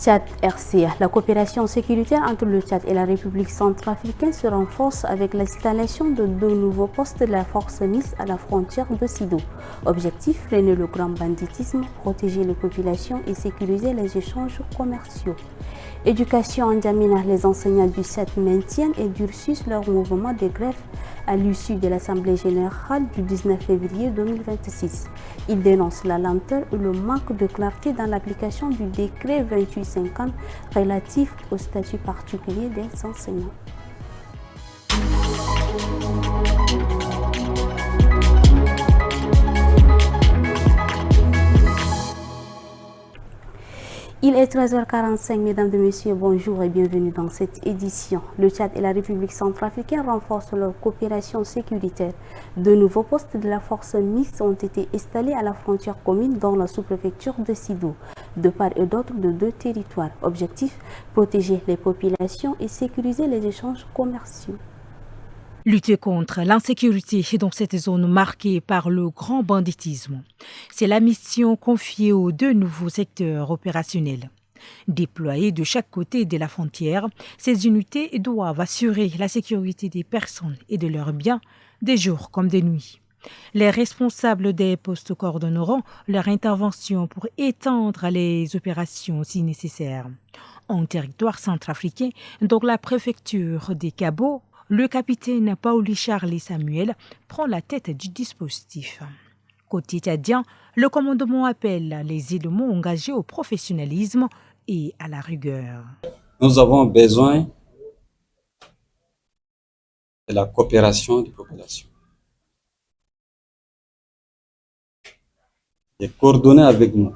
Tchad-RCA. La coopération sécuritaire entre le Tchad et la République centrafricaine se renforce avec l'installation de 2 nouveaux postes de la force MIS à la frontière de Sido. Objectif, freiner le grand banditisme, protéger les populations et sécuriser les échanges commerciaux. Éducation en N'Djamena, les enseignants du Tchad maintiennent et durcissent leur mouvement de grève à l'issue de l'Assemblée générale du 19 février 2026. Ils dénoncent la lenteur et le manque de clarté dans l'application du décret 2850 relatif au statut particulier des enseignants. Il est 13h45, mesdames et messieurs, bonjour et bienvenue dans cette édition. Le Tchad et la République centrafricaine renforcent leur coopération sécuritaire. De nouveaux postes de la force MIS ont été installés à la frontière commune dans la sous-préfecture de Sido, de part et d'autre de 2 territoires. Objectif, protéger les populations et sécuriser les échanges commerciaux. Lutter contre l'insécurité dans cette zone marquée par le grand banditisme. C'est la mission confiée aux 2 nouveaux secteurs opérationnels. Déployées de chaque côté de la frontière, ces unités doivent assurer la sécurité des personnes et de leurs biens, des jours comme des nuits. Les responsables des postes coordonneront leur intervention pour étendre les opérations si nécessaire. En territoire centrafricain, dans la préfecture des Cabots, le capitaine Pauli Charles Samuel prend la tête du dispositif. Côté tchadien, le commandement appelle les éléments engagés au professionnalisme et à la rigueur. Nous avons besoin de la coopération des populations, de coordonner avec nous.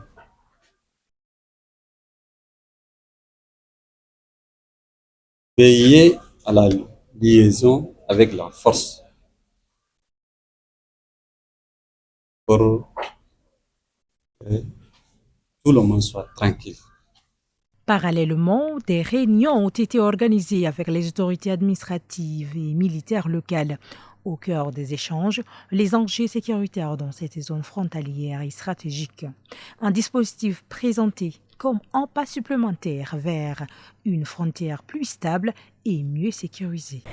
Veiller à la liaison avec la force pour que tout le monde soit tranquille. Parallèlement, des réunions ont été organisées avec les autorités administratives et militaires locales. Au cœur des échanges, les enjeux sécuritaires dans cette zone frontalière et stratégique. Un dispositif présenté comme un pas supplémentaire vers une frontière plus stable et mieux sécurisée.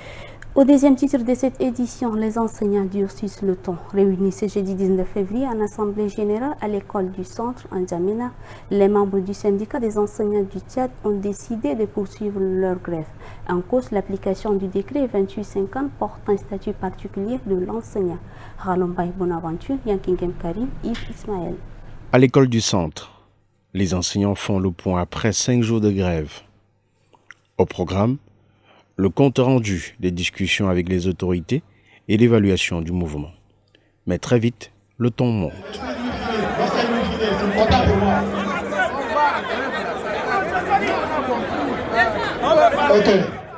Au deuxième titre de cette édition, les enseignants durcissent le ton. Réunis ce jeudi 19 février en assemblée générale à l'école du centre en N'Djamena, les membres du syndicat des enseignants du Tchad ont décidé de poursuivre leur grève. En cause, l'application du décret 2850 portant un statut particulier de l'enseignant. Ralombay Bonaventure, Yankingem Karim, Yves Ismaël. À l'école du centre, les enseignants font le point après 5 jours de grève. Au programme, le compte rendu des discussions avec les autorités et l'évaluation du mouvement. Mais très vite, le ton monte.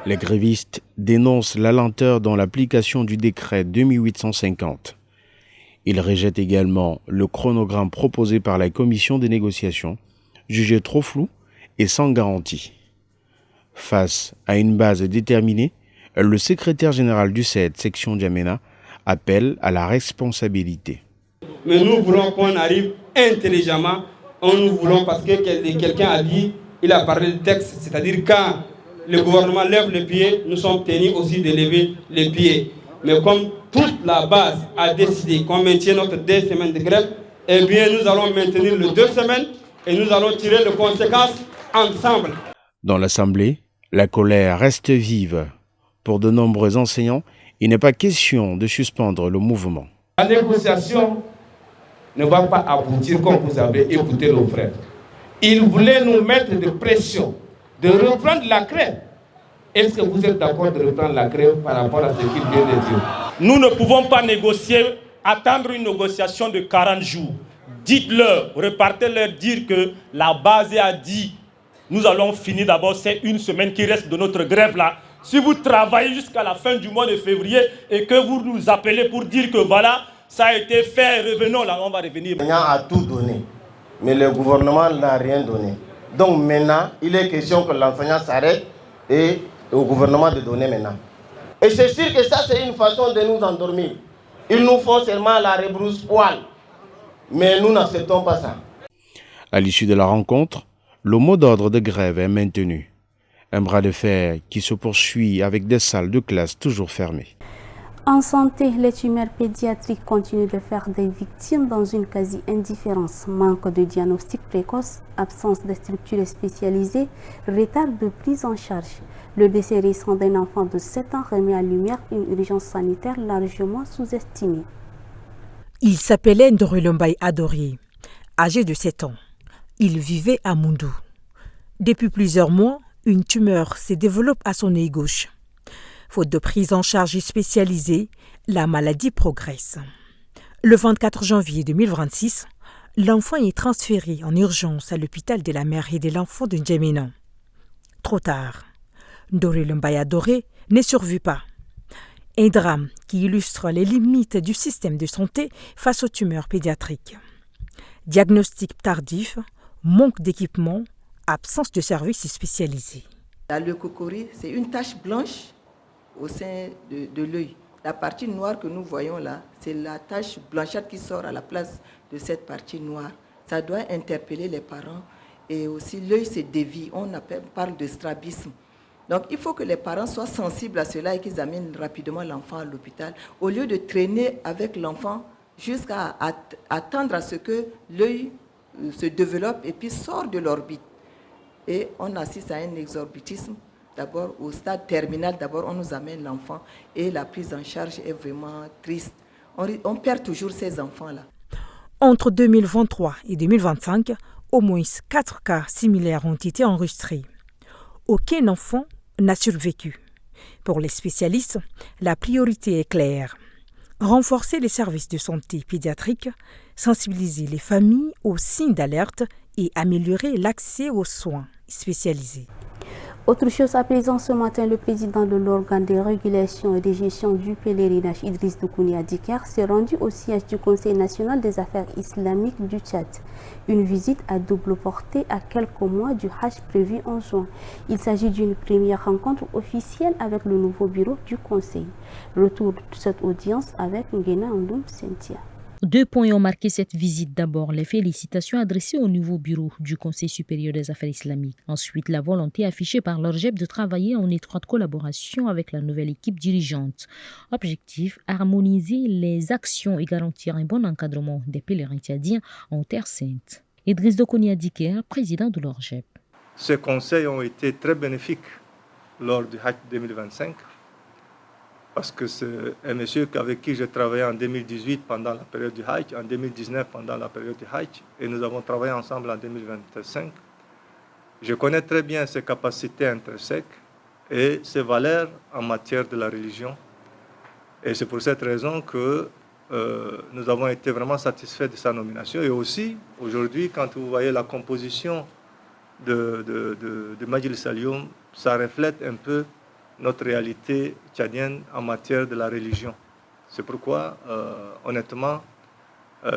Les grévistes dénoncent la lenteur dans l'application du décret 2850. Ils rejettent également le chronogramme proposé par la commission des négociations, jugé trop flou et sans garantie. Face à une base déterminée, le secrétaire général du CED, section N'Djamena, appelle à la responsabilité. Mais nous voulons qu'on arrive intelligemment. Nous voulons, parce que quelqu'un a dit, il a parlé de texte, c'est-à-dire quand le gouvernement lève les pieds, nous sommes tenus aussi de lever les pieds. Mais comme toute la base a décidé qu'on maintient notre 2 semaines de grève, eh bien nous allons maintenir les 2 semaines et nous allons tirer les conséquences ensemble. Dans l'Assemblée, la colère reste vive. Pour de nombreux enseignants, il n'est pas question de suspendre le mouvement. La négociation ne va pas aboutir comme vous avez écouté nos frères. Ils voulaient nous mettre de pression, de reprendre la grève. Est-ce que vous êtes d'accord de reprendre la grève par rapport à ce qu'ils viennent de dire? Nous ne pouvons pas négocier, attendre une négociation de 40 jours. Dites-leur, repartez-leur dire que la base a dit nous allons finir d'abord ces 1 semaine qui reste de notre grève là. Si vous travaillez jusqu'à la fin du mois de février et que vous nous appelez pour dire que voilà, ça a été fait, revenons là, on va revenir. L'enseignant a tout donné, mais le gouvernement n'a rien donné. Donc maintenant, il est question que l'enseignant s'arrête et au gouvernement de donner maintenant. Et c'est sûr que ça, c'est une façon de nous endormir. Ils nous font seulement la rebrousse-poil. Mais nous n'acceptons pas ça. À l'issue de la rencontre, Le mot d'ordre de grève est maintenu. Un bras de fer qui se poursuit avec des salles de classe toujours fermées. En santé, les tumeurs pédiatriques continuent de faire des victimes dans une quasi-indifférence. Manque de diagnostic précoce, absence de structures spécialisées, retard de prise en charge. Le décès récent d'un enfant de 7 ans remet à lumière une urgence sanitaire largement sous-estimée. Il s'appelait Ndorelombaye Adoré. Âgé de 7 ans, il vivait à Moundou. Depuis plusieurs mois, une tumeur se développe à son œil gauche. Faute de prise en charge spécialisée, la maladie progresse. Le 24 janvier 2026, l'enfant est transféré en urgence à l'hôpital de la mère et de l'enfant de N'Djamena. Trop tard, Ndorelombaye Adoré ne survit pas. Un drame qui illustre les limites du système de santé face aux tumeurs pédiatriques. Diagnostic tardif, manque d'équipement, absence de services spécialisés. La leucocorie, c'est une tache blanche au sein de l'œil. La partie noire que nous voyons là, c'est la tache blanchâtre qui sort à la place de cette partie noire. Ça doit interpeller les parents et aussi l'œil se dévie. On parle de strabisme. Donc il faut que les parents soient sensibles à cela et qu'ils amènent rapidement l'enfant à l'hôpital au lieu de traîner avec l'enfant jusqu'à attendre à ce que l'œil se développe et puis sort de l'orbite. Et on assiste à un exorbitisme. D'abord, au stade terminal, d'abord, on nous amène l'enfant et la prise en charge est vraiment triste. On perd toujours ces enfants-là. Entre 2023 et 2025, au moins 4 cas similaires ont été enregistrés. Aucun enfant n'a survécu. Pour les spécialistes, la priorité est claire. Renforcer les services de santé pédiatrique, sensibiliser les familles aux signes d'alerte et améliorer l'accès aux soins spécialisés. Autre chose à présent, ce matin, le président de l'organe de régulation et de gestion du pèlerinage, Idriss Doukouni Adikar, s'est rendu au siège du Conseil national des affaires islamiques du Tchad. Une visite à double portée à quelques mois du Hajj prévu en juin. Il s'agit d'une première rencontre officielle avec le nouveau bureau du Conseil. Retour de cette audience avec Nguena Andoum Cynthia. 2 points ont marqué cette visite. D'abord, les félicitations adressées au nouveau bureau du Conseil supérieur des affaires islamiques. Ensuite, la volonté affichée par l'ORGEP de travailler en étroite collaboration avec la nouvelle équipe dirigeante. Objectif, harmoniser les actions et garantir un bon encadrement des pèlerins tchadiens en Terre Sainte. Idriss Doukouni Adikar, président de l'ORGEP. Ces conseils ont été très bénéfiques lors du Hajj 2025. Parce que c'est un monsieur avec qui j'ai travaillé en 2018 pendant la période du Hajj, en 2019 pendant la période du Hajj, et nous avons travaillé ensemble en 2025. Je connais très bien ses capacités intrinsèques et ses valeurs en matière de la religion. Et c'est pour cette raison que nous avons été vraiment satisfaits de sa nomination. Et aussi, aujourd'hui, quand vous voyez la composition de Majlis Al-Youm, ça reflète un peu notre réalité tchadienne en matière de la religion. C'est pourquoi, honnêtement,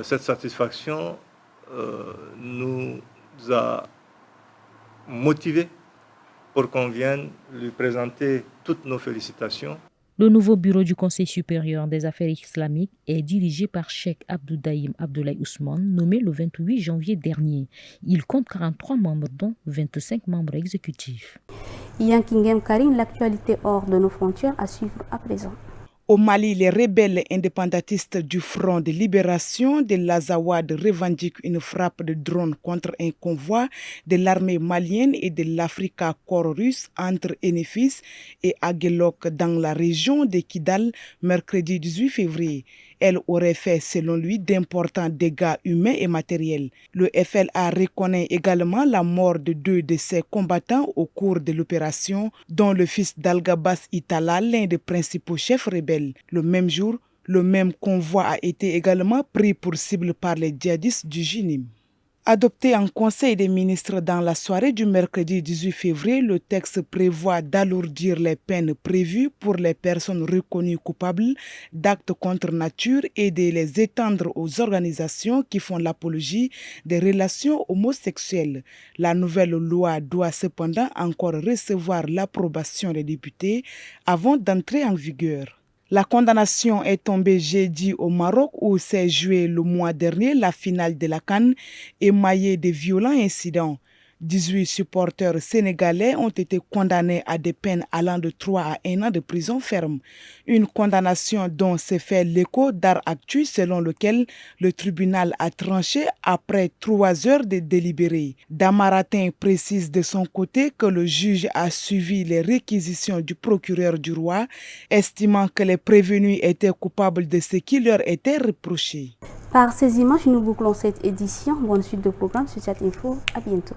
cette satisfaction nous a motivés pour qu'on vienne lui présenter toutes nos félicitations. Le nouveau bureau du Conseil supérieur des affaires islamiques est dirigé par Cheikh Abdoudaïm Abdoulaye Ousmane, nommé le 28 janvier dernier. Il compte 43 membres, dont 25 membres exécutifs. Yankingem Karim, l'actualité hors de nos frontières à suivre à présent. Au Mali, les rebelles indépendantistes du Front de libération de l'Azawad revendiquent une frappe de drone contre un convoi de l'armée malienne et de l'Africa Corps russe entre Enefis et Aguelok dans la région de Kidal mercredi 18 février. Elle aurait fait, selon lui, d'importants dégâts humains et matériels. Le FLA reconnaît également la mort de 2 de ses combattants au cours de l'opération, dont le fils d'Al-Gabas Itala, l'un des principaux chefs rebelles. Le même jour, le même convoi a été également pris pour cible par les djihadistes du JNIM. Adopté en Conseil des ministres dans la soirée du mercredi 18 février, le texte prévoit d'alourdir les peines prévues pour les personnes reconnues coupables d'actes contre nature et de les étendre aux organisations qui font l'apologie des relations homosexuelles. La nouvelle loi doit cependant encore recevoir l'approbation des députés avant d'entrer en vigueur. La condamnation est tombée jeudi au Maroc où s'est joué le mois dernier la finale de la CAN émaillée de violents incidents. 18 supporters sénégalais ont été condamnés à des peines allant de 3 à 1 an de prison ferme. Une condamnation dont s'est fait l'écho d'Aractu selon lequel le tribunal a tranché après 3 heures de délibéré. Damaratin précise de son côté que le juge a suivi les réquisitions du procureur du roi, estimant que les prévenus étaient coupables de ce qui leur était reproché. Par ces images, nous bouclons cette édition. Bonne suite de programme sur Chat Info. À bientôt.